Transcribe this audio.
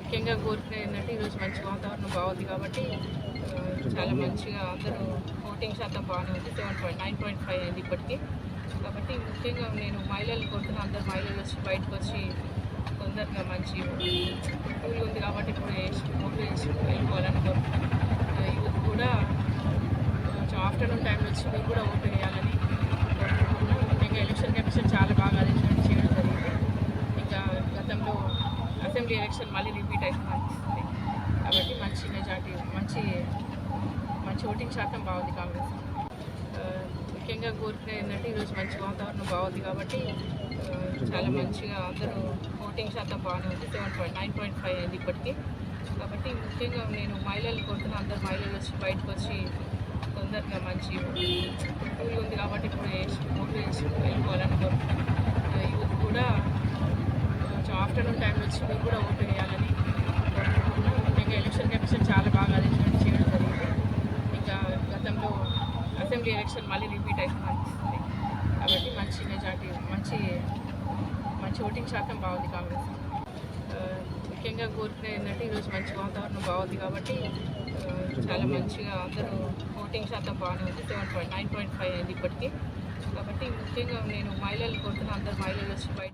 ముఖ్యంగా కోరుకునేది ఏంటంటే ఈరోజు మంచి వాతావరణం బాగుంది కాబట్టి చాలా మంచిగా అందరూ ఓటింగ్ శాతం బాగానే ఉంది. 9.5 అయింది ఇప్పటికీ. కాబట్టి ముఖ్యంగా నేను మహిళలు కోరుతున్న అందరు మహిళలు వచ్చి బయటకు వచ్చి తొందరగా మంచి కూల్ ఉంది కాబట్టి ఇప్పుడు ఓట్లు వేసి వెళ్ళిపోవాలని కోరుకుంటున్నాను. యూత్ కూడా కొంచెం ఆఫ్టర్నూన్ టైంలో వచ్చి మీరు కూడా ఓటు వేయాలని కోరుకుంటున్నాను. ముఖ్యంగా ఎలక్షన్ కమిషన్ చాలా బాగా అరేంజ్మెంట్ చేయడం జరిగింది. ఇంకా గతంలో అసెంబ్లీ ఎలక్షన్ మళ్ళీ రిపీట్ అవుతుంది అనిపిస్తుంది. కాబట్టి మంచి మెజార్టీ మంచి ఓటింగ్ శాతం బాగుంది కాంగ్రెస్. ముఖ్యంగా కోరుకునేది ఏంటంటే ఈరోజు మంచి వాతావరణం బాగుంది కాబట్టి చాలా మంచిగా అందరూ ఓటింగ్ శాతం బాగానే ఉంది. 9.5 అయింది ఇప్పటికీ. కాబట్టి ముఖ్యంగా నేను మహిళలు కోరుతున్న అందరు మహిళలు వచ్చి బయటకు వచ్చి తొందరగా మంచి కూల్ ఉంది కాబట్టి ఇప్పుడు ఓట్లు వేసి వెళ్ళిపోవాలని కోరుకుంటున్నాను. యూత్ కూడా కొంచెం ఆఫ్టర్నూన్ టైంలో వచ్చి మీరు కూడా ఓటు వేయాలని కోరుకుంటున్నాను. ముఖ్యంగా ఎలక్షన్ కమిషన్ చాలా బాగా అరేంజ్మెంట్ చేయడం జరిగింది. ఇంకా గతంలో అసెంబ్లీ ఎలక్షన్ మళ్ళీ రిపీట్ అవుతుంది అనిపిస్తుంది. కాబట్టి మంచి మెజార్టీ మంచి ఓటింగ్ శాతం బాగుంది కాంగ్రెస్. ముఖ్యంగా కోరుకునేది ఏంటంటే ఈరోజు మంచి వాతావరణం బాగుంది కాబట్టి చాలా మంచిగా అందరూ ఓటింగ్ శాతం బాగానే ఉంది. 9.5 అయింది ఇప్పటికీ. కాబట్టి ముఖ్యంగా నేను మహిళలు కోరుతున్న అందరు మహిళలు వచ్చి బయట